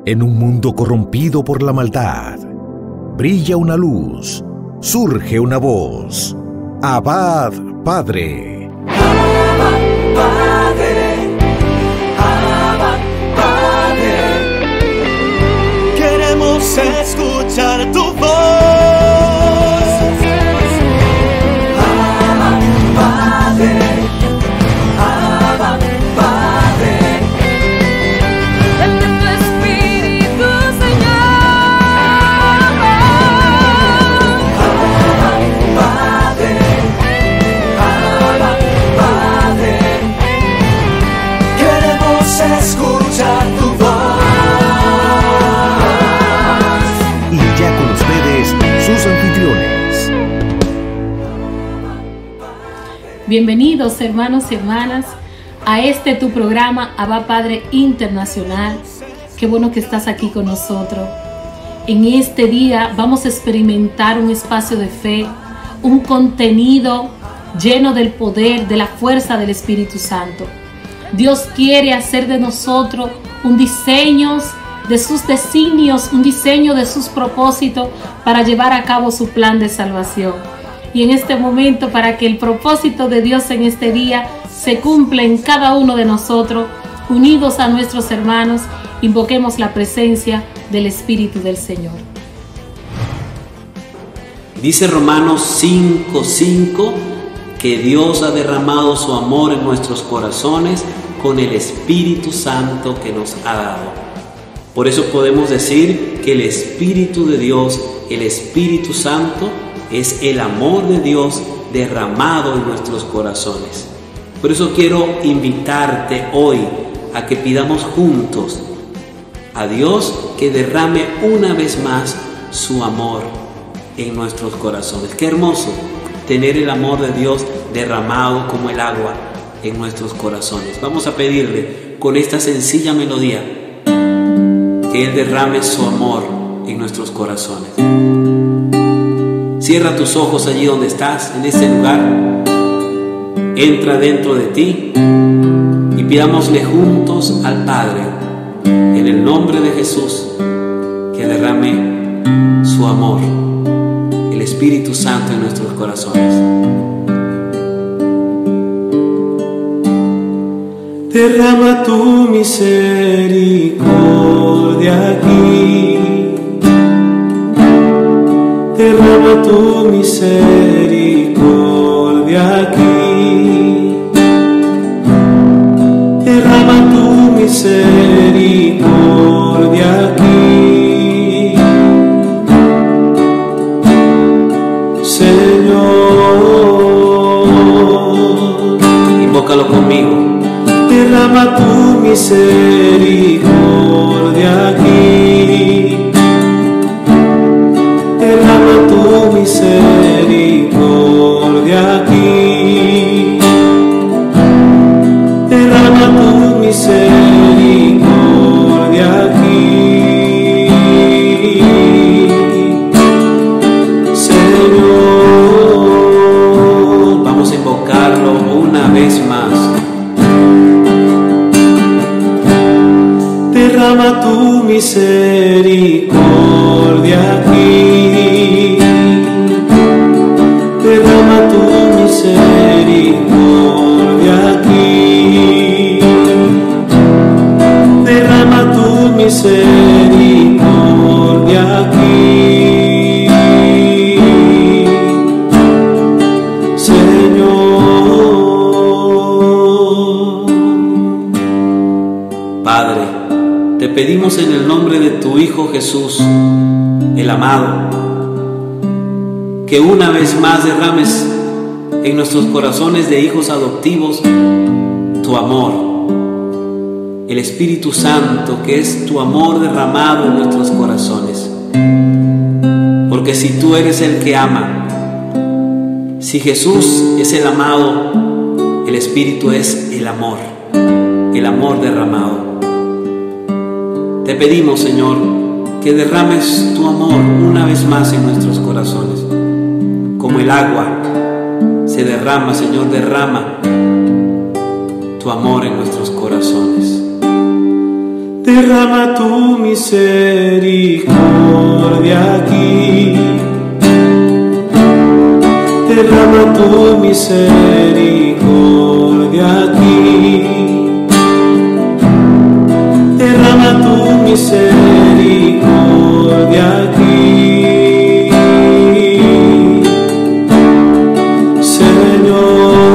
En un mundo corrompido por la maldad, brilla una luz, surge una voz. Abba, Padre. Abba, Padre. Abba, Padre. Queremos escuchar tu voz. Abba, Padre. Abba, Padre. Dame tu espíritu, Señor. Abba, Padre. Abba, Padre. Queremos escuchar tu voz. Y ya con ustedes, sus anfitriones. Bienvenidos, hermanos y hermanas, a este tu programa Abba Padre Internacional. Qué bueno que estás aquí con nosotros. En este día vamos a experimentar un espacio de fe, un contenido lleno del poder, de la fuerza del Espíritu Santo. Dios quiere hacer de nosotros un diseño de sus designios, un diseño de sus propósitos para llevar a cabo su plan de salvación. Y en este momento, para que el propósito de Dios en este día se cumpla en cada uno de nosotros, unidos a nuestros hermanos, invoquemos la presencia del Espíritu del Señor. Dice Romanos 5:5 que Dios ha derramado su amor en nuestros corazones con el Espíritu Santo que nos ha dado. Por eso podemos decir que el Espíritu de Dios, el Espíritu Santo, es el amor de Dios derramado en nuestros corazones. Por eso quiero invitarte hoy a que pidamos juntos a Dios que derrame una vez más su amor en nuestros corazones. Qué hermoso tener el amor de Dios derramado como el agua en nuestros corazones. Vamos a pedirle con esta sencilla melodía que Él derrame su amor en nuestros corazones. Cierra tus ojos allí donde estás, en este lugar. Entra dentro de ti y pidámosle juntos al Padre, en el nombre de Jesús, que derrame su amor, el Espíritu Santo en nuestros corazones. Derrama tu misericordia aquí. Derrama tu misericordia aquí. Derrama tu misericordia aquí. Señor, Invócalo conmigo. derrama tu misericordia aquí. Derrama tu misericordia aquí. Derrama tu misericordia aquí. Señor, Vamos a invocarlo una vez más. derrama tu misericordia aquí. Derrama tu misericordia aquí. Derrama tu misericordia aquí. Señor. Padre, te pedimos en el nombre de tu Hijo Jesús, el amado, que una vez más derrames en nuestros corazones de hijos adoptivos tu amor, el Espíritu Santo, que es tu amor derramado en nuestros corazones. Porque si tú eres el que ama, si Jesús es el amado, el Espíritu es el amor derramado. Te pedimos, Señor, que derrames tu amor una vez más en nuestros corazones. Como el agua se derrama, Señor, derrama tu amor en nuestros corazones. derrama tu misericordia aquí, derrama tu misericordia aquí, derrama tu misericordia aquí, Señor,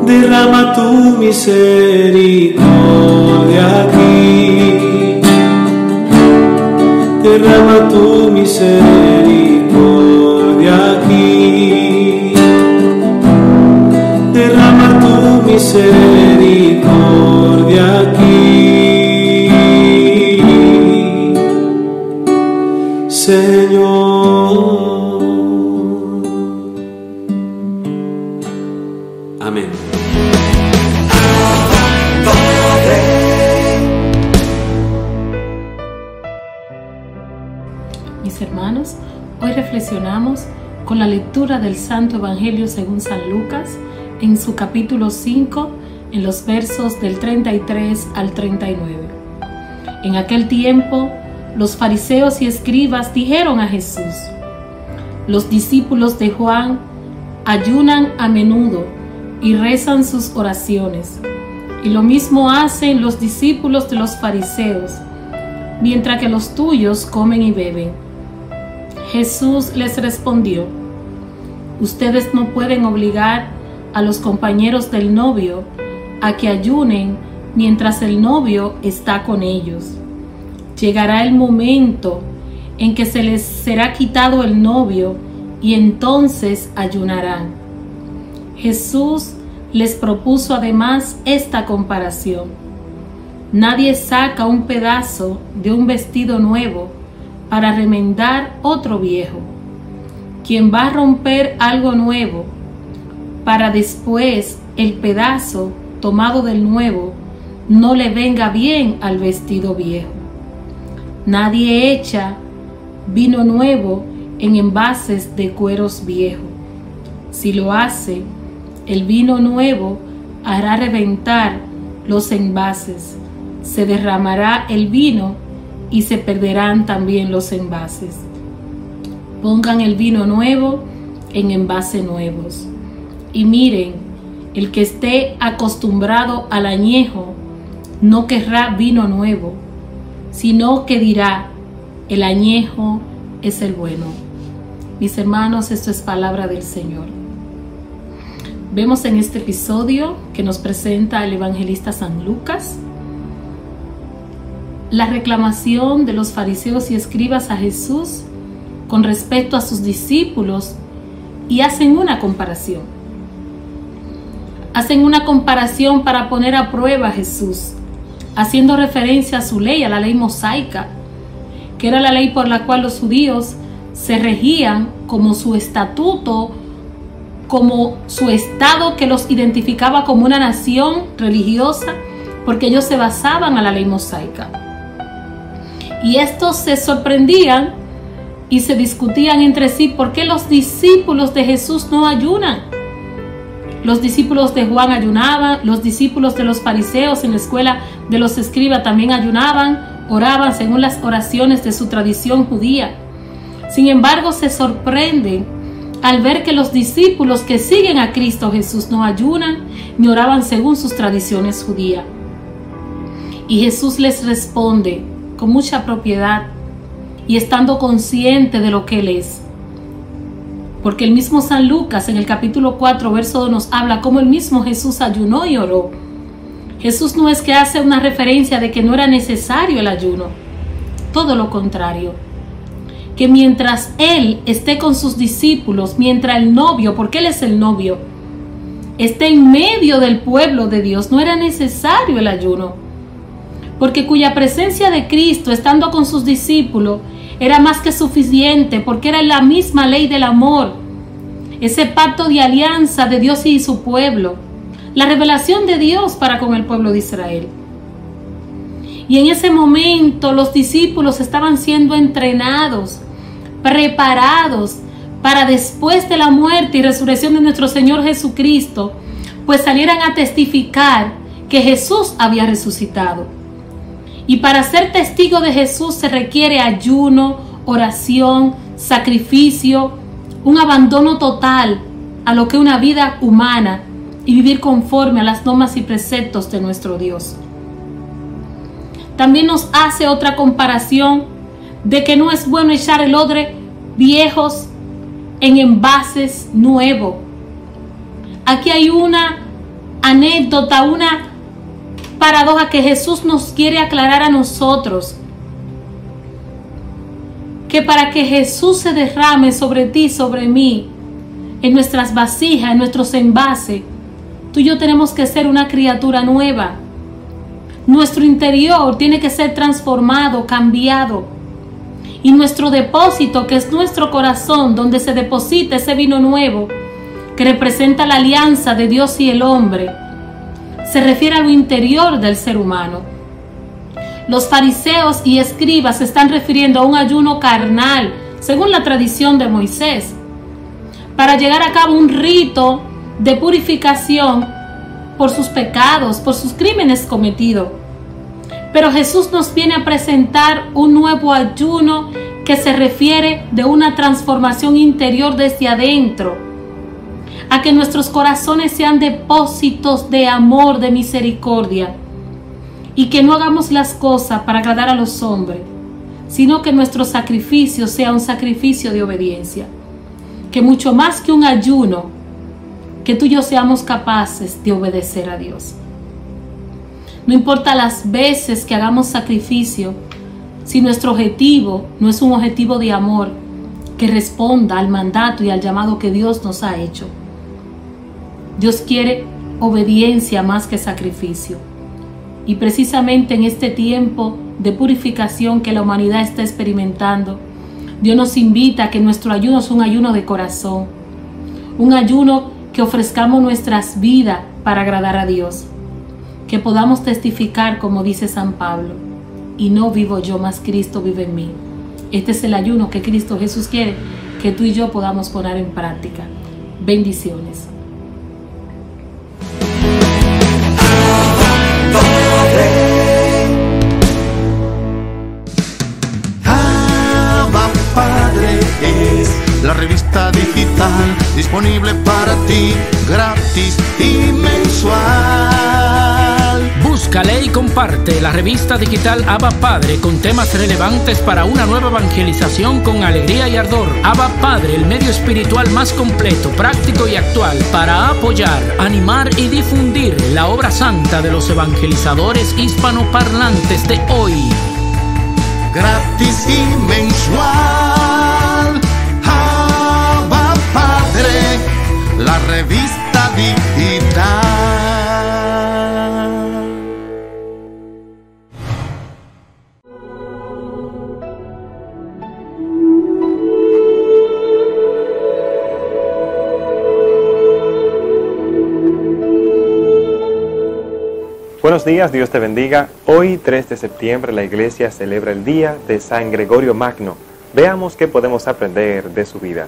derrama tu misericordia aquí, derrama tu misericordia aquí, derrama tu misericordia aquí, Señor. Amén. Mis hermanos, hoy reflexionamos con la lectura del Santo Evangelio según San Lucas en su capítulo 5, en los versos del 33 al 39. En aquel tiempo, los fariseos y escribas dijeron a Jesús: los discípulos de Juan ayunan a menudo y rezan sus oraciones, y lo mismo hacen los discípulos de los fariseos, mientras que los tuyos comen y beben. Jesús les respondió: ustedes no pueden obligar a los compañeros del novio a que ayunen mientras el novio está con ellos. Llegará el momento en que se les será quitado el novio y entonces ayunarán. Jesús les propuso además esta comparación: nadie saca un pedazo de un vestido nuevo para remendar otro viejo. Quien va a romper algo nuevo, para después el pedazo tomado del nuevo no le venga bien al vestido viejo. Nadie echa vino nuevo en envases de cueros viejos. Si lo hace, el vino nuevo hará reventar los envases, se derramará el vino y se perderán también los envases. Pongan el vino nuevo en envases nuevos. Y miren, el que esté acostumbrado al añejo no querrá vino nuevo, sino que dirá: el añejo es el bueno. Mis hermanos, esto es palabra del Señor. Vemos en este episodio que nos presenta el evangelista San Lucas la reclamación de los fariseos y escribas a Jesús con respecto a sus discípulos, y hacen una comparación. Hacen una comparación para poner a prueba a Jesús, haciendo referencia a su ley, a la ley mosaica, que era la ley por la cual los judíos se regían como su estatuto, como su estado que los identificaba como una nación religiosa, porque ellos se basaban a la ley mosaica. Y estos se sorprendían y se discutían entre sí: ¿por qué los discípulos de Jesús no ayunan? Los discípulos de Juan ayunaban, los discípulos de los fariseos en la escuela de los escribas también ayunaban, oraban según las oraciones de su tradición judía. Sin embargo, se sorprenden al ver que los discípulos que siguen a Cristo Jesús no ayunan ni oraban según sus tradiciones judías. Y Jesús les responde con mucha propiedad y estando consciente de lo que Él es. Porque el mismo San Lucas en el capítulo 4, verso 2 nos habla cómo el mismo Jesús ayunó y oró. Jesús no es que hace una referencia de que no era necesario el ayuno, todo lo contrario. Que mientras Él esté con sus discípulos, mientras el novio, porque Él es el novio, esté en medio del pueblo de Dios, no era necesario el ayuno. Porque cuya presencia de Cristo, estando con sus discípulos, era más que suficiente, porque era la misma ley del amor, ese pacto de alianza de Dios y su pueblo, la revelación de Dios para con el pueblo de Israel. Y en ese momento los discípulos estaban siendo entrenados, preparados para después de la muerte y resurrección de nuestro Señor Jesucristo, pues salieran a testificar que Jesús había resucitado. Y para ser testigo de Jesús se requiere ayuno, oración, sacrificio, un abandono total a lo que es una vida humana y vivir conforme a las normas y preceptos de nuestro Dios. También nos hace otra comparación de que no es bueno echar el odre viejos en envases nuevos. Aquí hay una anécdota, una paradoja que Jesús nos quiere aclarar a nosotros. Que para que Jesús se derrame sobre ti, sobre mí, en nuestras vasijas, en nuestros envases, tú y yo tenemos que ser una criatura nueva. Nuestro interior tiene que ser transformado, cambiado. Y nuestro depósito, que es nuestro corazón, donde se deposita ese vino nuevo, que representa la alianza de Dios y el hombre, se refiere a lo interior del ser humano. Los fariseos y escribas se están refiriendo a un ayuno carnal, según la tradición de Moisés, para llevar a cabo un rito de purificación por sus pecados, por sus crímenes cometidos. Pero Jesús nos viene a presentar un nuevo ayuno que se refiere de una transformación interior desde adentro, a que nuestros corazones sean depósitos de amor, de misericordia, y que no hagamos las cosas para agradar a los hombres, sino que nuestro sacrificio sea un sacrificio de obediencia. Que mucho más que un ayuno, que tú y yo seamos capaces de obedecer a Dios. No importa las veces que hagamos sacrificio, si nuestro objetivo no es un objetivo de amor que responda al mandato y al llamado que Dios nos ha hecho. Dios quiere obediencia más que sacrificio. Y precisamente en este tiempo de purificación que la humanidad está experimentando, Dios nos invita a que nuestro ayuno sea un ayuno de corazón, un ayuno que ofrezcamos nuestras vidas para agradar a Dios, que podamos testificar como dice San Pablo, y no vivo yo, mas Cristo vive en mí. Este es el ayuno que Cristo Jesús quiere que tú y yo podamos poner en práctica. Bendiciones. La revista digital disponible para ti, gratis y mensual. Búscale y comparte la revista digital Abba Padre con temas relevantes para una nueva evangelización con alegría y ardor. Abba Padre, el medio espiritual más completo, práctico y actual para apoyar, animar y difundir la obra santa de los evangelizadores hispanoparlantes de hoy. Gratis y mensual. Abba Padre, la revista digital. Buenos días, Dios te bendiga. Hoy, 3 de septiembre, la iglesia celebra el día de San Gregorio Magno. Veamos qué podemos aprender de su vida.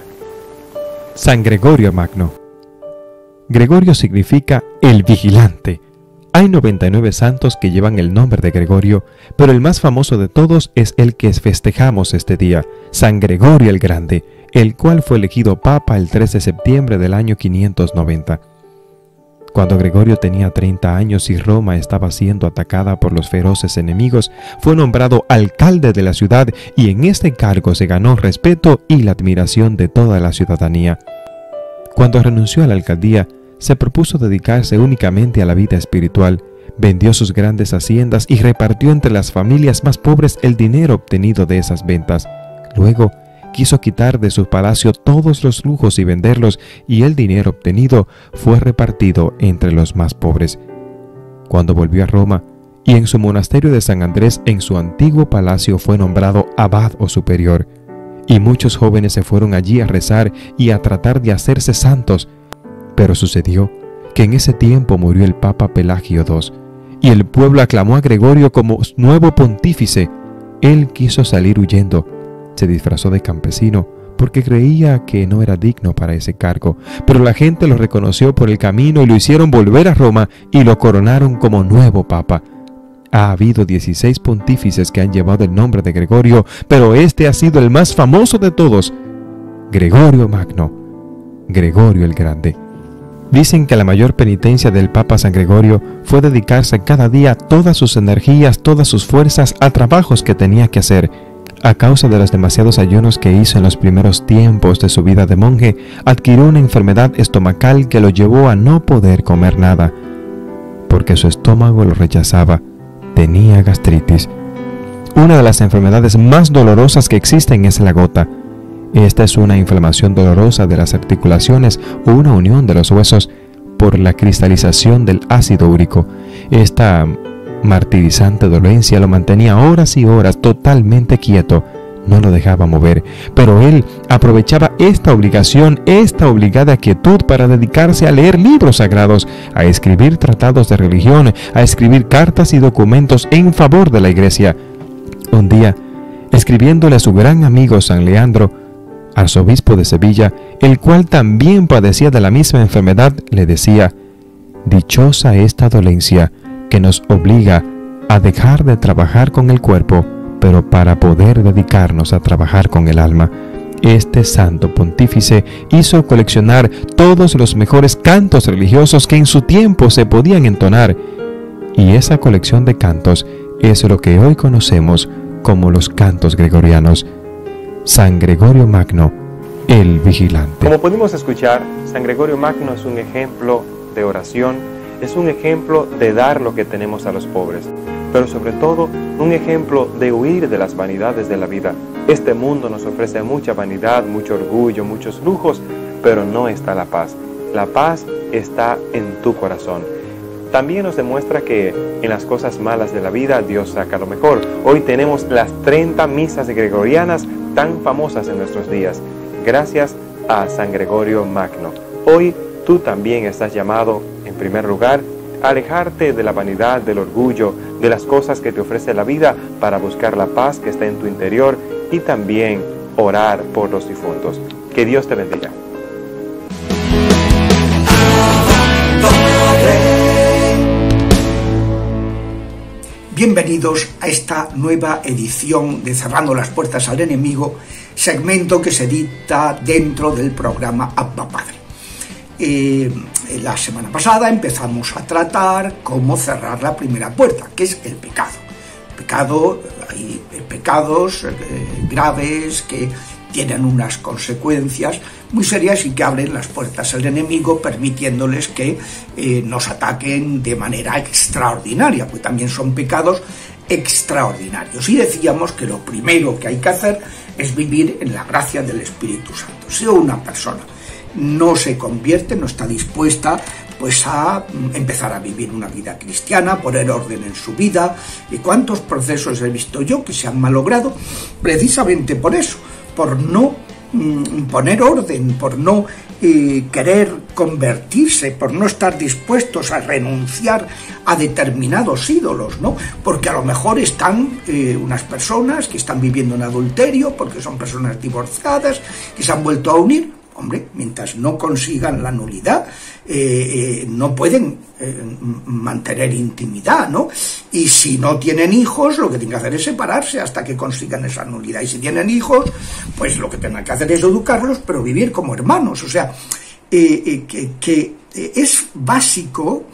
San Gregorio Magno. Gregorio significa el vigilante. Hay 99 santos que llevan el nombre de Gregorio, pero el más famoso de todos es el que festejamos este día, San Gregorio el Grande, el cual fue elegido papa el 3 de septiembre del año 590. Cuando Gregorio tenía 30 años y Roma estaba siendo atacada por los feroces enemigos, fue nombrado alcalde de la ciudad y en este cargo se ganó respeto y la admiración de toda la ciudadanía. Cuando renunció a la alcaldía, se propuso dedicarse únicamente a la vida espiritual, vendió sus grandes haciendas y repartió entre las familias más pobres el dinero obtenido de esas ventas. Luego, quiso quitar de su palacio todos los lujos y venderlos, y el dinero obtenido fue repartido entre los más pobres. Cuando volvió a Roma, y en su monasterio de San Andrés, en su antiguo palacio, fue nombrado abad o superior, y muchos jóvenes se fueron allí a rezar y a tratar de hacerse santos. Pero sucedió que en ese tiempo murió el Papa Pelagio II, y el pueblo aclamó a Gregorio como nuevo pontífice. Él quiso salir huyendo. Se disfrazó de campesino, porque creía que no era digno para ese cargo, pero la gente lo reconoció por el camino y lo hicieron volver a Roma y lo coronaron como nuevo papa. Ha habido 16 pontífices que han llevado el nombre de Gregorio, pero este ha sido el más famoso de todos, Gregorio Magno, Gregorio el Grande. Dicen que la mayor penitencia del Papa San Gregorio fue dedicarse cada día todas sus energías, todas sus fuerzas a trabajos que tenía que hacer. A causa de los demasiados ayunos que hizo en los primeros tiempos de su vida de monje, adquirió una enfermedad estomacal que lo llevó a no poder comer nada, porque su estómago lo rechazaba. Tenía gastritis. Una de las enfermedades más dolorosas que existen es la gota. Esta es una inflamación dolorosa de las articulaciones o una unión de los huesos por la cristalización del ácido úrico. Esta martirizante dolencia lo mantenía horas y horas totalmente quieto, no lo dejaba mover, pero él aprovechaba esta obligación, esta obligada quietud para dedicarse a leer libros sagrados, a escribir tratados de religión, a escribir cartas y documentos en favor de la Iglesia. Un día, escribiéndole a su gran amigo San Leandro, arzobispo de Sevilla, el cual también padecía de la misma enfermedad, le decía: «Dichosa esta dolencia que nos obliga a dejar de trabajar con el cuerpo, pero para poder dedicarnos a trabajar con el alma». Este santo pontífice hizo coleccionar todos los mejores cantos religiosos que en su tiempo se podían entonar, y esa colección de cantos es lo que hoy conocemos como los cantos gregorianos. San Gregorio Magno, el vigilante. Como pudimos escuchar, San Gregorio Magno es un ejemplo de oración, es un ejemplo de dar lo que tenemos a los pobres, pero sobre todo un ejemplo de huir de las vanidades de la vida. Este mundo nos ofrece mucha vanidad, mucho orgullo, muchos lujos, pero no está la paz. La paz está en tu corazón. También nos demuestra que en las cosas malas de la vida Dios saca lo mejor. Hoy tenemos las 30 misas gregorianas tan famosas en nuestros días, gracias a San Gregorio Magno. Hoy tú también estás llamado, en primer lugar, a alejarte de la vanidad, del orgullo, de las cosas que te ofrece la vida, para buscar la paz que está en tu interior y también orar por los difuntos. Que Dios te bendiga. Bienvenidos a esta nueva edición de Cerrando las Puertas al Enemigo, segmento que se edita dentro del programa Abba Padre. La semana pasada empezamos a tratar cómo cerrar la primera puerta, que es el pecado. Hay pecados graves que tienen unas consecuencias muy serias y que abren las puertas al enemigo, permitiéndoles que nos ataquen de manera extraordinaria, pues también son pecados extraordinarios. Y decíamos que lo primero que hay que hacer es vivir en la gracia del Espíritu Santo. Si una persona no se convierte, no está dispuesta pues a empezar a vivir una vida cristiana, poner orden en su vida. ¿Y cuántos procesos he visto yo que se han malogrado precisamente por eso? Por no poner orden, por no querer convertirse, por no estar dispuestos a renunciar a determinados ídolos, ¿no? Porque a lo mejor están unas personas que están viviendo en adulterio, porque son personas divorciadas, que se han vuelto a unir. Hombre, mientras no consigan la nulidad, no pueden mantener intimidad, ¿no? Y si no tienen hijos, lo que tienen que hacer es separarse hasta que consigan esa nulidad. Y si tienen hijos, pues lo que tienen que hacer es educarlos, pero vivir como hermanos. O sea, que es básico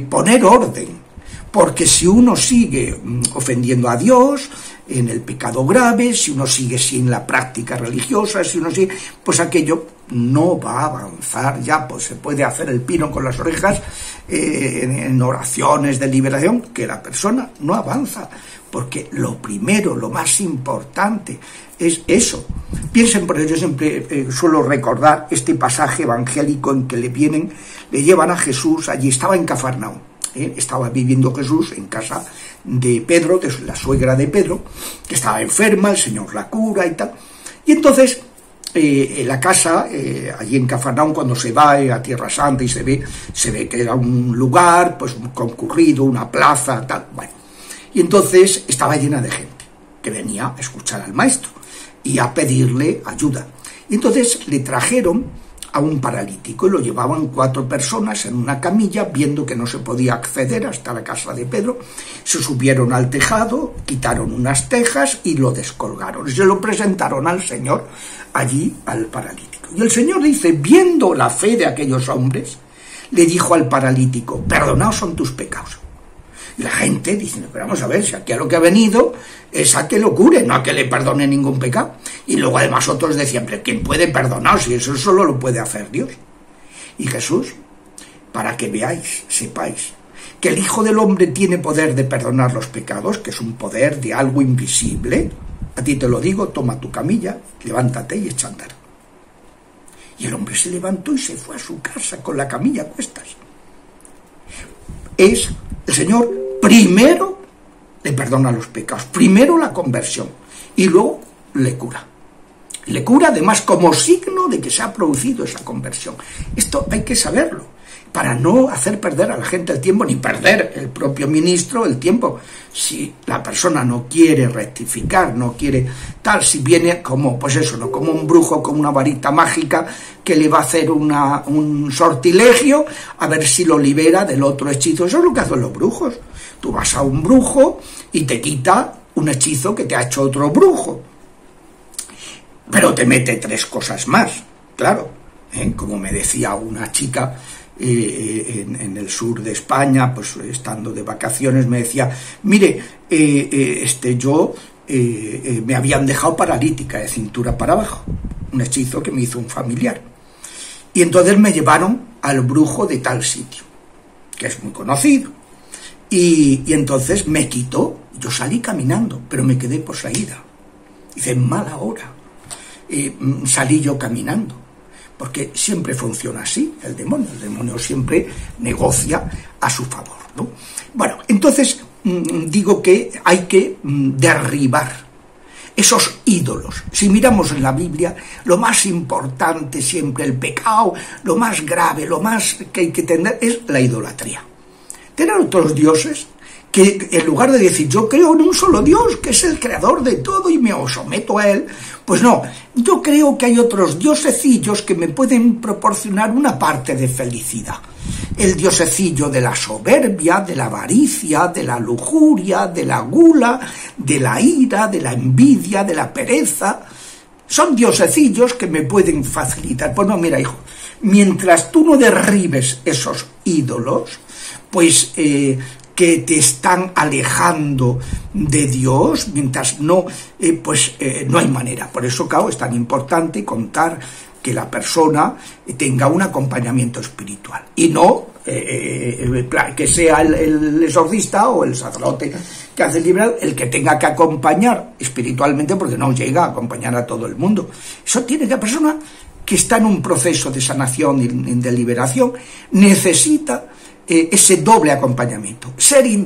poner orden. Porque si uno sigue ofendiendo a Dios en el pecado grave, si uno sigue sin la práctica religiosa, si uno sigue, pues aquello no va a avanzar ya, pues se puede hacer el pino con las orejas en oraciones de liberación, que la persona no avanza, porque lo primero, lo más importante es eso. Piensen, por eso yo siempre suelo recordar este pasaje evangélico en que le llevan a Jesús, allí estaba en Cafarnaúm. Estaba viviendo Jesús en casa de Pedro, de la suegra de Pedro, que estaba enferma, el Señor la cura y tal. Y entonces, en la casa, allí en Cafarnaúm, cuando se va a Tierra Santa y se ve que era un lugar pues concurrido, una plaza, tal, bueno. Y entonces estaba llena de gente que venía a escuchar al maestro y a pedirle ayuda. Y entonces le trajeron a un paralítico y lo llevaban 4 personas en una camilla, viendo que no se podía acceder hasta la casa de Pedro. Se subieron al tejado, quitaron unas tejas y lo descolgaron. Se lo presentaron al Señor allí, al paralítico. Y el Señor dice, viendo la fe de aquellos hombres, le dijo al paralítico, perdonados son tus pecados. Y la gente dice, pero vamos a ver, si aquí a lo que ha venido es a que lo cure, no a que le perdone ningún pecado. Y luego además otros decían, pero ¿quién puede perdonar si eso solo lo puede hacer Dios? Y Jesús, para que veáis, sepáis, que el Hijo del Hombre tiene poder de perdonar los pecados, que es un poder de algo invisible, a ti te lo digo, toma tu camilla, levántate y echa a andar. Y el hombre se levantó y se fue a su casa con la camilla a cuestas. Es el Señor primero le perdona los pecados, primero la conversión y luego le cura. Le cura además como signo de que se ha producido esa conversión. Esto hay que saberlo, para no hacer perder a la gente el tiempo, ni perder el propio ministro el tiempo. Si la persona no quiere rectificar, no quiere tal, si viene como, pues eso, no como un brujo con una varita mágica que le va a hacer un sortilegio a ver si lo libera del otro hechizo. Eso es lo que hacen los brujos. Tú vas a un brujo y te quita un hechizo que te ha hecho otro brujo, pero te mete 3 cosas más, claro, como me decía una chica en el sur de España, pues estando de vacaciones, me decía, mire, yo me habían dejado paralítica de cintura para abajo, un hechizo que me hizo un familiar, y entonces me llevaron al brujo de tal sitio, que es muy conocido, y entonces me quitó, yo salí caminando, pero me quedé poseída, dice, mala hora, salí yo caminando, porque siempre funciona así el demonio siempre negocia a su favor, ¿no? Bueno, entonces digo que hay que derribar esos ídolos. Si miramos en la Biblia, lo más importante siempre, el pecado, lo más grave, lo más que hay que tener es la idolatría. Tener otros dioses que en lugar de decir yo creo en un solo Dios, que es el creador de todo y me someto a él, pues no, yo creo que hay otros diosecillos que me pueden proporcionar una parte de felicidad. El diosecillo de la soberbia, de la avaricia, de la lujuria, de la gula, de la ira, de la envidia, de la pereza. Son diosecillos que me pueden facilitar. Pues no, mira, hijo, mientras tú no derribes esos ídolos, pues que te están alejando de Dios, mientras no, no hay manera. Por eso, claro, es tan importante contar que la persona tenga un acompañamiento espiritual y no que sea el exorcista o el sacerdote que hace el liberal el que tenga que acompañar espiritualmente, porque no llega a acompañar a todo el mundo. Eso tiene que la persona que está en un proceso de sanación y de liberación necesita ese doble acompañamiento,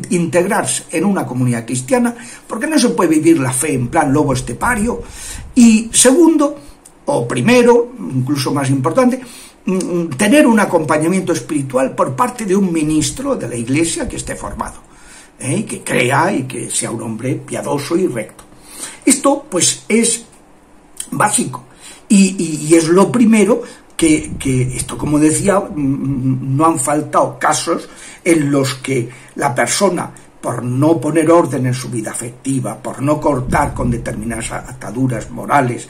integrarse en una comunidad cristiana, porque no se puede vivir la fe en plan lobo estepario, y segundo, o primero, incluso más importante, tener un acompañamiento espiritual por parte de un ministro de la Iglesia que esté formado, que crea y que sea un hombre piadoso y recto. Esto pues es básico y es lo primero que esto, como decía, no han faltado casos en los que la persona, por no poner orden en su vida afectiva, por no cortar con determinadas ataduras morales,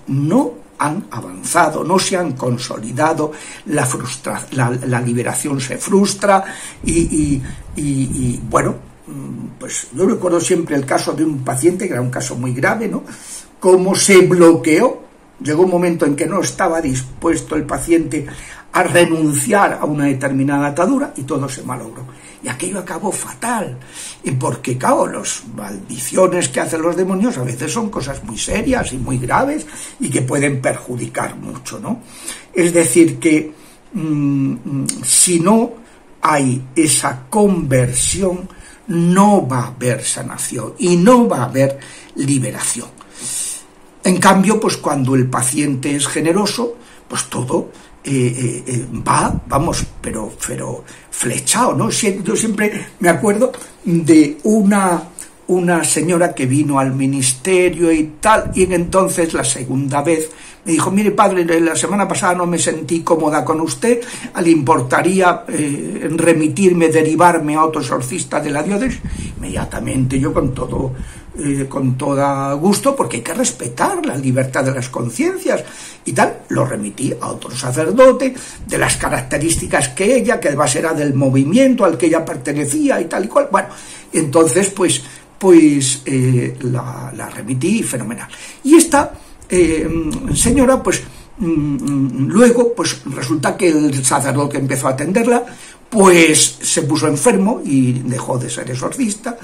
no han avanzado, no se han consolidado, la liberación se frustra y bueno, pues yo recuerdo siempre el caso de un paciente, que era un caso muy grave, ¿no? Cómo se bloqueó. Llegó un momento en que no estaba dispuesto el paciente a renunciar a una determinada atadura y todo se malogró. Y aquello acabó fatal, porque, claro, las maldiciones que hacen los demonios a veces son cosas muy serias y muy graves y que pueden perjudicar mucho, ¿no? Es decir, que si no hay esa conversión, no va a haber sanación y no va a haber liberación. En cambio, pues cuando el paciente es generoso, pues todo pero flechado, ¿no? Yo siempre me acuerdo de una una señora que vino al ministerio y tal, y entonces la segunda vez me dijo: mire, padre, la semana pasada no me sentí cómoda con usted, ¿le importaría remitirme, derivarme a otro exorcista de la diócesis? Inmediatamente yo con todo gusto, porque hay que respetar la libertad de las conciencias y tal, lo remití a otro sacerdote de las características que además era del movimiento al que ella pertenecía y tal y cual. Bueno, entonces pues la remití, fenomenal. Y esta señora, pues luego, pues resulta que el sacerdote que empezó a atenderla, pues se puso enfermo y dejó de ser exorcista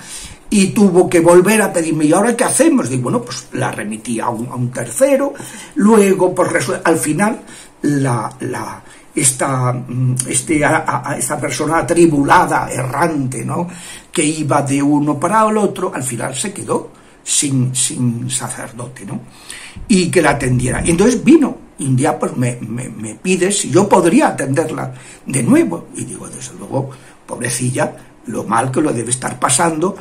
y tuvo que volver a pedirme: ¿y ahora qué hacemos? Digo, bueno, pues la remití a un tercero. Luego, pues al final, esta persona atribulada, errante, ¿no?, que iba de uno para el otro, al final se quedó sin sacerdote, ¿no?, y que la atendiera. Y entonces vino, y un día pues me pide si yo podría atenderla de nuevo. Y digo, desde luego, pobrecilla, lo mal que lo debe estar pasando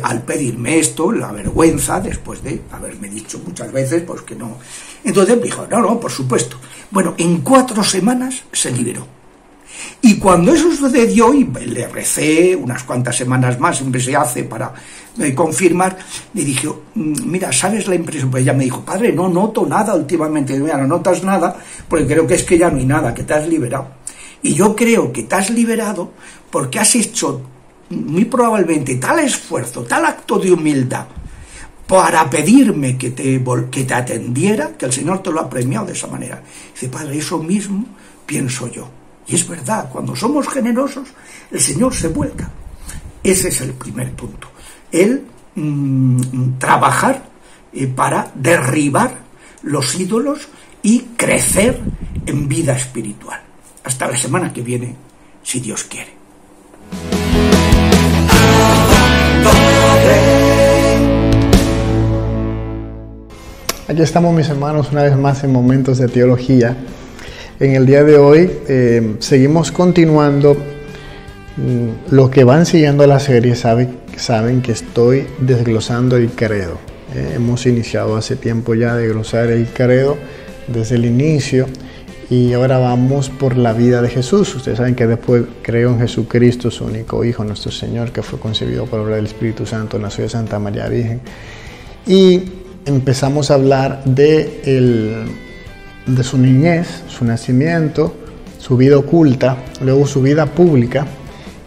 al pedirme esto, la vergüenza, después de haberme dicho muchas veces pues que no. Entonces me dijo: no, por supuesto. Bueno, en 4 semanas se liberó. Y cuando eso sucedió, y le recé unas cuantas semanas más, siempre se hace para confirmar, le dije: mira, ¿sabes la impresión? Pues ella me dijo: padre, no noto nada últimamente. Mira, no notas nada, porque creo que es que ya no hay nada, que te has liberado. Y yo creo que te has liberado porque has hecho muy probablemente tal esfuerzo, tal acto de humildad para pedirme que te atendiera, que el Señor te lo ha premiado de esa manera. Dice: padre, eso mismo pienso yo. Y es verdad, cuando somos generosos, el Señor se vuelca. Ese es el primer punto. El trabajar para derribar los ídolos y crecer en vida espiritual. Hasta la semana que viene, si Dios quiere. Aquí estamos, mis hermanos, una vez más en Momentos de Teología. En el día de hoy seguimos continuando lo que van siguiendo la serie. Saben que estoy desglosando el credo. Hemos iniciado hace tiempo ya de desglosar el credo desde el inicio, y ahora vamos por la vida de Jesús. Ustedes saben que después creo en Jesucristo, su único Hijo, nuestro Señor, que fue concebido por obra del Espíritu Santo, nació de Santa María Virgen. Y empezamos a hablar de su niñez, su nacimiento, su vida oculta, luego su vida pública,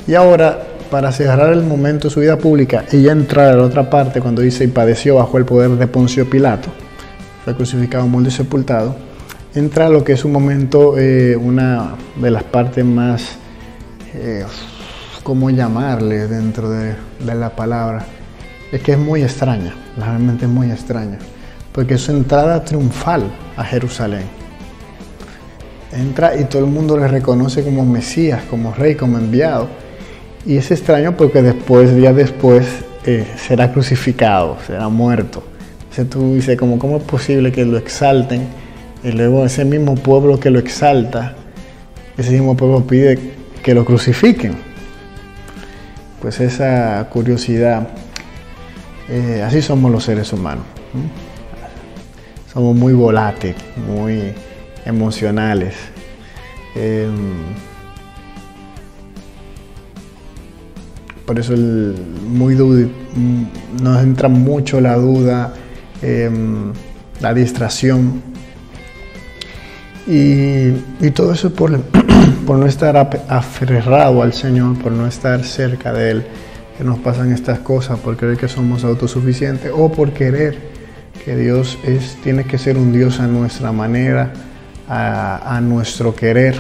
y ahora, para cerrar el momento de su vida pública y ya entrar a la otra parte, cuando dice: y padeció bajo el poder de Poncio Pilato, fue crucificado, muerto y sepultado, entra lo que es un momento, una de las partes más, ¿cómo llamarle dentro de la palabra? Es que es muy extraña, realmente es muy extraña, porque es su entrada triunfal a Jerusalén. Entra y todo el mundo le reconoce como Mesías, como Rey, como enviado. Y es extraño porque días después, será crucificado, será muerto. Entonces tú dices, ¿cómo es posible que lo exalten? Y luego ese mismo pueblo que lo exalta, ese mismo pueblo pide que lo crucifiquen. Pues esa curiosidad, así somos los seres humanos. Somos muy volátiles, muy emocionales. Por eso nos entra mucho la duda, la distracción. Y todo eso por no estar aferrado al Señor, por no estar cerca de Él, que nos pasan estas cosas, por creer que somos autosuficientes o por querer que Dios tiene que ser un Dios a nuestra manera, a nuestro querer,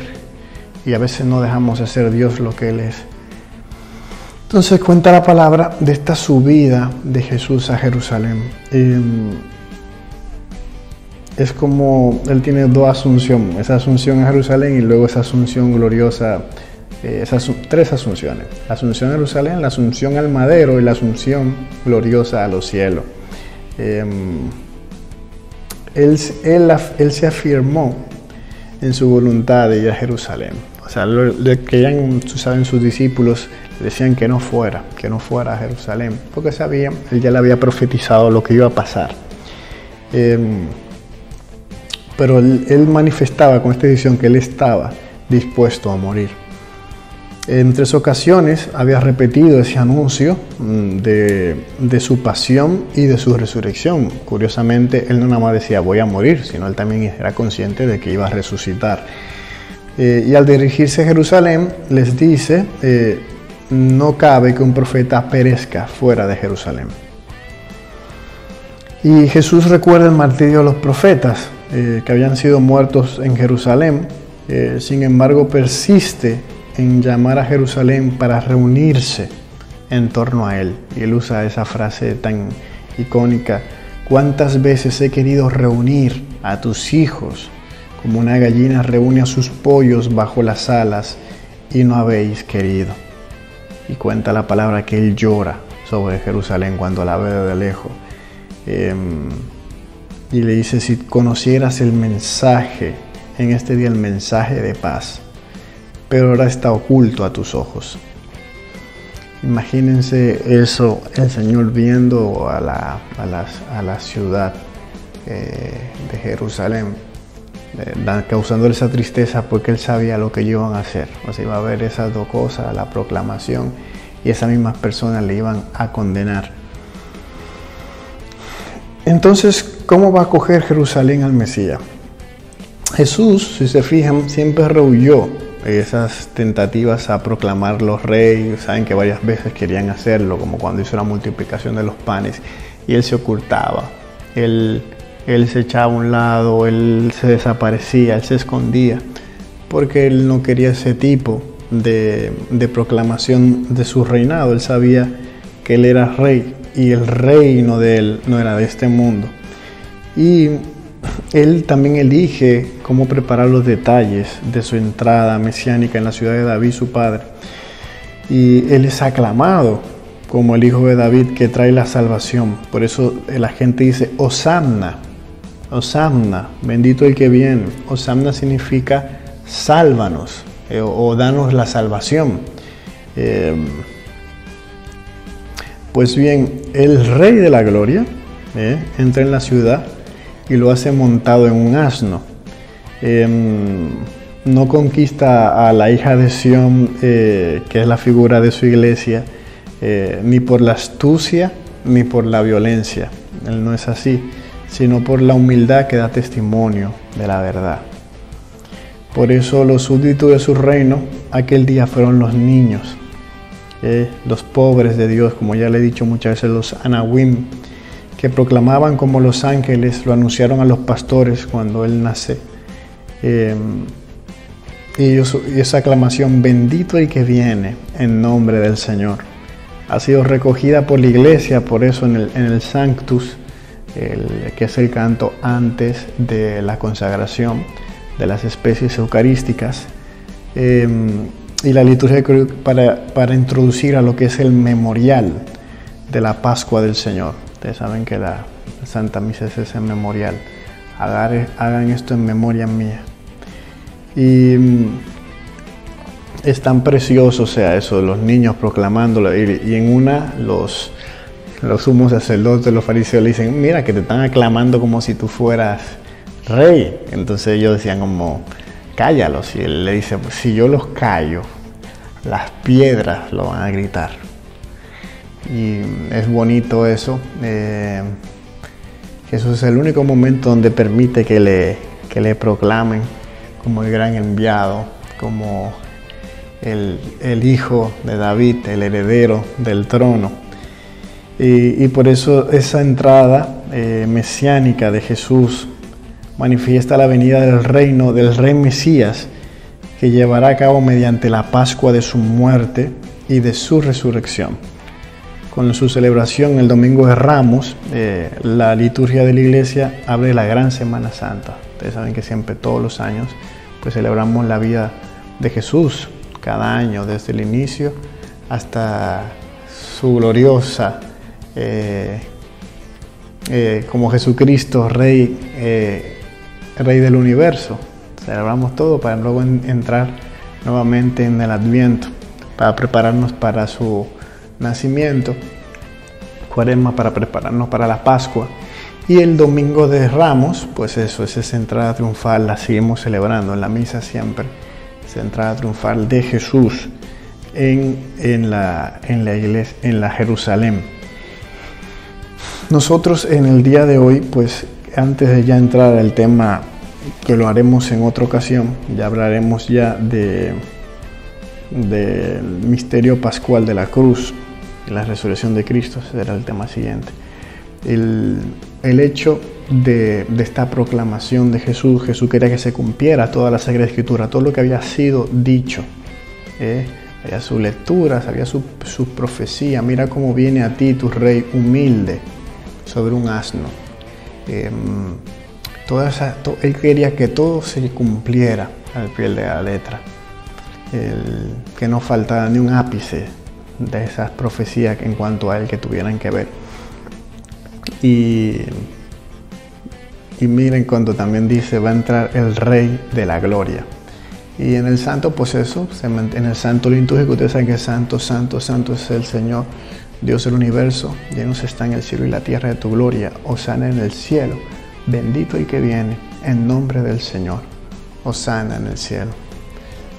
y a veces no dejamos de ser Dios lo que Él es. Entonces cuenta la palabra de esta subida de Jesús a Jerusalén. Es como Él tiene 2 asunciones, esa asunción a Jerusalén y luego esa asunción gloriosa, 3 asunciones. La asunción a Jerusalén, la asunción al madero y la asunción gloriosa a los cielos. Él se afirmó en su voluntad de ir a Jerusalén. O sea, lo querían, saben, sus discípulos, decían que no fuera a Jerusalén, porque sabían, él ya le había profetizado lo que iba a pasar. Pero él manifestaba con esta decisión que él estaba dispuesto a morir. En 3 ocasiones había repetido ese anuncio de su pasión y de su resurrección. Curiosamente, él no nada más decía voy a morir, sino él también era consciente de que iba a resucitar. Y al dirigirse a Jerusalén, les dice, no cabe que un profeta perezca fuera de Jerusalén. Y Jesús recuerda el martirio de los profetas que habían sido muertos en Jerusalén. Sin embargo, persiste en llamar a Jerusalén para reunirse en torno a él. Y él usa esa frase tan icónica: ¿cuántas veces he querido reunir a tus hijos como una gallina reúne a sus pollos bajo las alas y no habéis querido? Y cuenta la palabra que él llora sobre Jerusalén cuando la ve de lejos. Y le dice, si conocieras el mensaje, en este día el mensaje de paz, pero ahora está oculto a tus ojos. Imagínense eso, el Señor viendo a la ciudad de Jerusalén, causando esa tristeza porque él sabía lo que ellos iban a hacer. O sea, iba a ver esas dos cosas, la proclamación, y esas mismas personas le iban a condenar. Entonces, ¿cómo va a acoger Jerusalén al Mesías? Jesús, si se fijan, siempre rehuyó esas tentativas a proclamarlo rey. Saben que varias veces querían hacerlo, como cuando hizo la multiplicación de los panes, y él se ocultaba, él se echaba a un lado, él se desaparecía, él se escondía, porque él no quería ese tipo de proclamación de su reinado. Él sabía que él era rey y el reino de él no era de este mundo. Y él también elige cómo preparar los detalles de su entrada mesiánica en la ciudad de David, su padre. Y él es aclamado como el hijo de David que trae la salvación. Por eso la gente dice, Hosanna, Hosanna, bendito el que viene. Hosanna significa sálvanos o danos la salvación. Pues bien, el Rey de la Gloria entra en la ciudad y lo hace montado en un asno. No conquista a la hija de Sión, que es la figura de su iglesia, ni por la astucia ni por la violencia. Él no es así, sino por la humildad que da testimonio de la verdad. Por eso los súbditos de su reino aquel día fueron los niños, los pobres de Dios, como ya le he dicho muchas veces, los Anawim, que proclamaban como los ángeles, lo anunciaron a los pastores cuando él nace. Y esa aclamación, bendito el que viene en nombre del Señor, ha sido recogida por la iglesia. Por eso en el Sanctus, que es el canto antes de la consagración de las especies eucarísticas, y la liturgia para introducir a lo que es el memorial de la Pascua del Señor. Ustedes saben que la Santa Misa es ese memorial. Hagan esto en memoria mía. Y es tan precioso, o sea, eso de los niños proclamándolo. Y en una, los sumos sacerdotes, los fariseos le dicen, mira que te están aclamando como si tú fueras rey. Entonces ellos decían como, cállalos. Y él le dice, pues si yo los callo, las piedras lo van a gritar. Y es bonito eso. Jesús es el único momento donde permite que le proclamen como el gran enviado, como el hijo de David, el heredero del trono. Y por eso esa entrada mesiánica de Jesús manifiesta la venida del reino del Rey Mesías, que llevará a cabo mediante la Pascua de su muerte y de su resurrección. Con su celebración el Domingo de Ramos, la liturgia de la Iglesia abre la Gran Semana Santa. Ustedes saben que siempre, todos los años, pues celebramos la vida de Jesús, cada año, desde el inicio hasta su gloriosa, como Jesucristo, Rey del universo. Celebramos todo para luego entrar nuevamente en el Adviento. para prepararnos para su nacimiento, Cuaresma para prepararnos para la Pascua, y el Domingo de Ramos, pues eso, es esa entrada triunfal, la seguimos celebrando en la misa siempre, esa entrada triunfal de Jesús en la iglesia, en la Jerusalén. Nosotros en el día de hoy, pues antes de ya entrar al tema, que lo haremos en otra ocasión, ya hablaremos ya del misterio pascual de la cruz y la resurrección de Cristo, será el tema siguiente. El hecho de esta proclamación de Jesús quería que se cumpliera toda la Sagrada Escritura, todo lo que había sido dicho. Había sus lecturas, había su profecía. Mira cómo viene a ti tu rey humilde sobre un asno. Él quería que todo se cumpliera al pie de la letra, que no faltara ni un ápice de esas profecías en cuanto a él que tuvieran que ver. Y miren cuando también dice, va a entrar el Rey de la Gloria. Y en el santo, pues eso, en el santo litúrgico, ustedes saben que santo, santo, santo es el Señor, Dios del universo, llenos está en el cielo y la tierra de tu gloria, hosana en el cielo, bendito el que viene, en nombre del Señor, hosana en el cielo,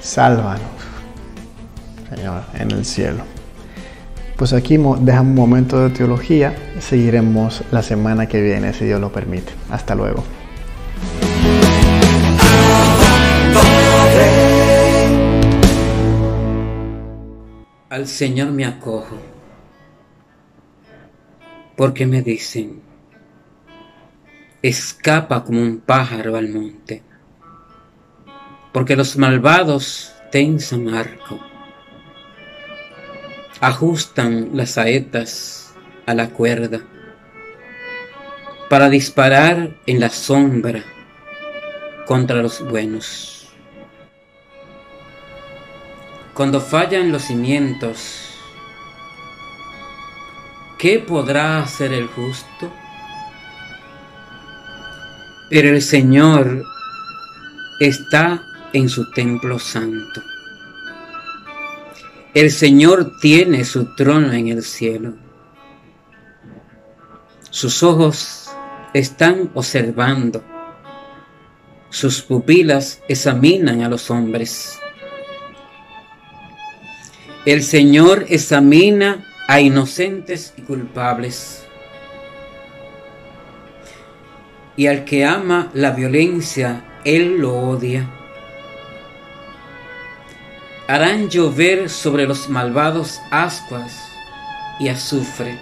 sálvanos, Señor, en el cielo. Pues aquí dejamos un momento de teología, seguiremos la semana que viene, si Dios lo permite. Hasta luego. Al Señor me acojo, porque me dicen, escapa como un pájaro al monte, porque los malvados tensan arco, ajustan las saetas a la cuerda para disparar en la sombra contra los buenos. Cuando fallan los cimientos, ¿qué podrá hacer el justo? Pero el Señor está en su templo santo. El Señor tiene su trono en el cielo. Sus ojos están observando. Sus pupilas examinan a los hombres. El Señor examina a inocentes y culpables. Y al que ama la violencia, Él lo odia. Harán llover sobre los malvados ascuas y azufre.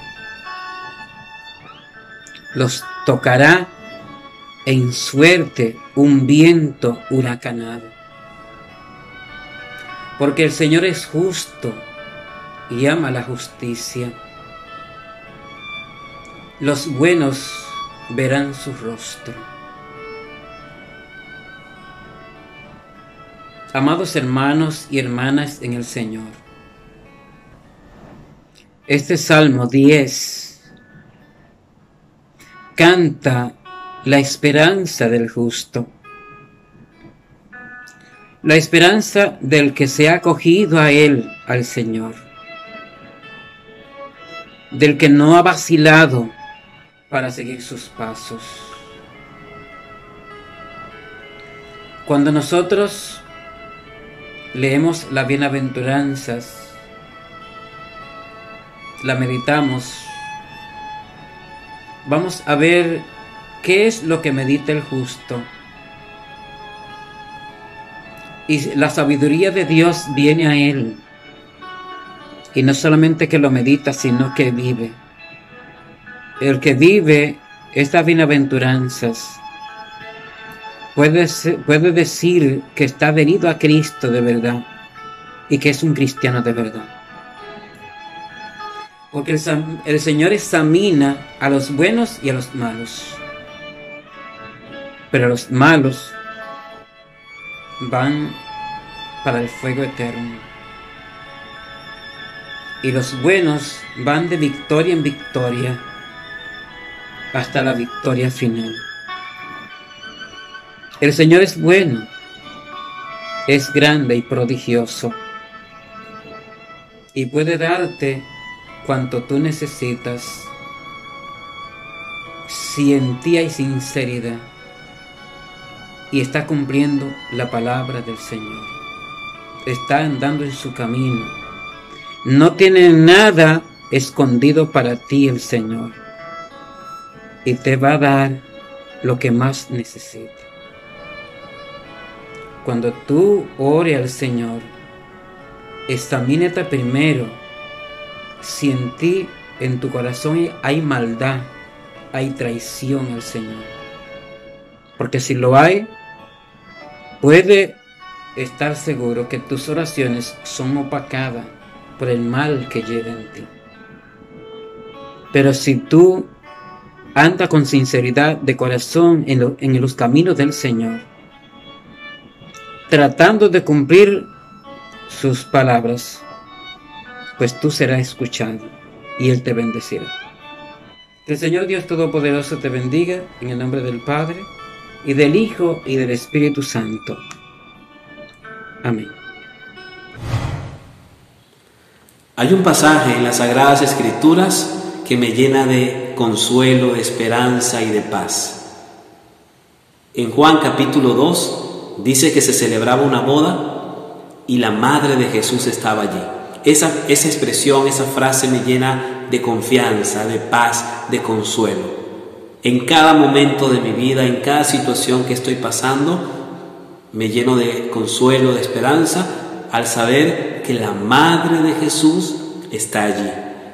Los tocará en suerte un viento huracanado. Porque el Señor es justo y ama la justicia. Los buenos verán su rostro. Amados hermanos y hermanas en el Señor, este Salmo 10 canta la esperanza del justo, la esperanza del que se ha acogido a Él, al Señor, del que no ha vacilado para seguir sus pasos. Cuando nosotros leemos las bienaventuranzas, la meditamos, vamos a ver qué es lo que medita el justo. Y la sabiduría de Dios viene a él. Y no solamente que lo medita, sino que vive. El que vive estas bienaventuranzas puede decir que está adherido a Cristo de verdad y que es un cristiano de verdad. Porque el Señor examina a los buenos y a los malos. Pero los malos van para el fuego eterno. Y los buenos van de victoria en victoria hasta la victoria final. El Señor es bueno, es grande y prodigioso. y puede darte cuanto tú necesitas si en ti hay sinceridad y está cumpliendo la palabra del Señor, está andando en su camino. No tiene nada escondido para ti el Señor, y te va a dar lo que más necesites. Cuando tú ores al Señor, examínate primero si en ti, en tu corazón hay maldad, hay traición al Señor. Porque si lo hay, puede estar seguro que tus oraciones son opacadas por el mal que lleva en ti. Pero si tú andas con sinceridad de corazón en los caminos del Señor, tratando de cumplir sus palabras, pues tú serás escuchado y Él te bendecirá. Que el Señor Dios Todopoderoso te bendiga en el nombre del Padre, y del Hijo, y del Espíritu Santo. Amén. Hay un pasaje en las Sagradas Escrituras que me llena de consuelo, de esperanza y de paz. En Juan capítulo 2 dice que se celebraba una boda y la madre de Jesús estaba allí. Esa expresión, esa frase me llena de confianza, de paz, de consuelo. En cada momento de mi vida, en cada situación que estoy pasando, me lleno de consuelo, de esperanza, al saber que la Madre de Jesús está allí.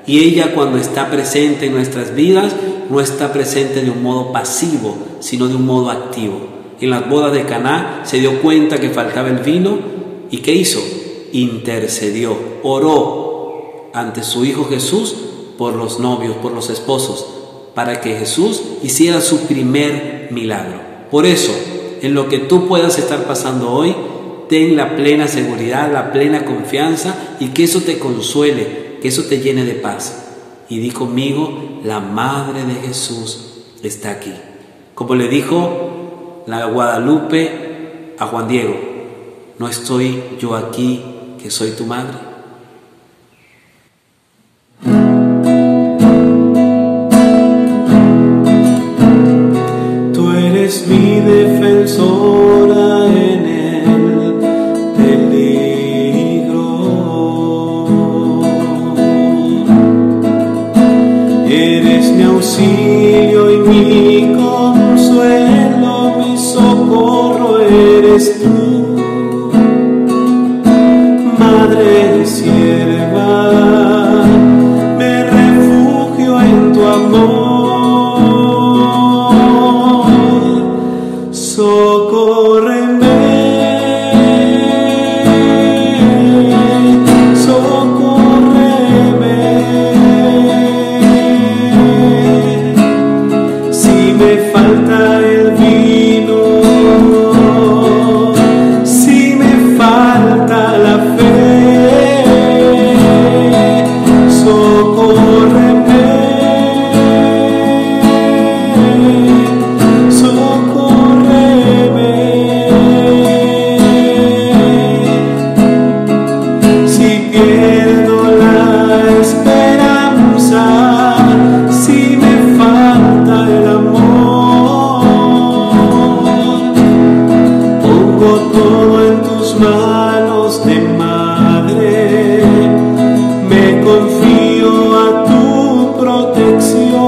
Y ella, cuando está presente en nuestras vidas, no está presente de un modo pasivo, sino de un modo activo. En las bodas de Caná se dio cuenta que faltaba el vino, ¿y qué hizo? Intercedió, oró ante su Hijo Jesús por los novios, por los esposos, para que Jesús hiciera su primer milagro. Por eso, en lo que tú puedas estar pasando hoy, ten la plena seguridad, la plena confianza, y que eso te consuele, que eso te llene de paz. Y di conmigo, la Madre de Jesús está aquí. Como le dijo la Guadalupe a Juan Diego, ¿no estoy yo aquí que soy tu madre? Tú eres mi defensora en el peligro. Eres mi auxilio y mi consuelo, mi socorro eres tú. Madre sierva, me refugio en tu amor. Socórreme, socórreme. Si me falta el vino, si me falta la fe, socórreme, socórreme. Si pierdo la esperanza, si me falta el amor, pongo todo en tus manos de madre, me confío a tu protección.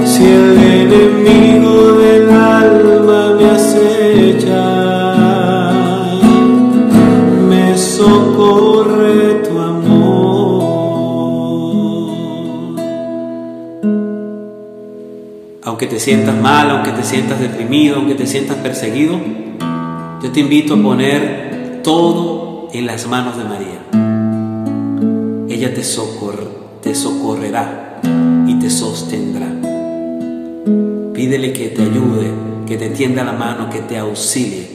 Si el enemigo del alma me acecha, me socorre tu amor. Aunque te sientas mal, aunque te sientas deprimido, aunque te sientas perseguido, yo te invito a poner todo en las manos de María. Ella te socorrerá y te sostendrá. Pídele que te ayude, que te tienda la mano, que te auxilie,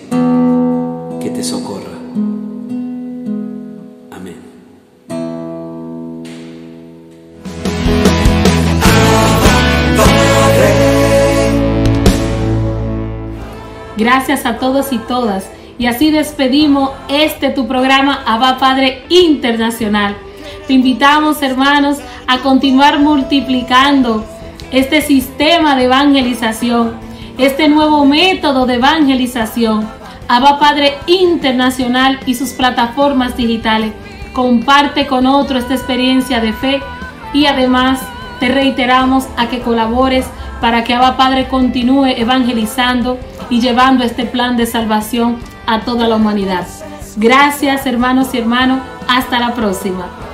que te socorra. Amén. Gracias a todos y todas, Y así despedimos tu programa Abba Padre Internacional. Te invitamos, hermanos, a continuar multiplicando este sistema de evangelización, este nuevo método de evangelización, Abba Padre Internacional y sus plataformas digitales. Comparte con otros esta experiencia de fe y además te reiteramos a que colabores para que Abba Padre continúe evangelizando y llevando este plan de salvación a toda la humanidad. Gracias, hermanos y hermanas. Hasta la próxima.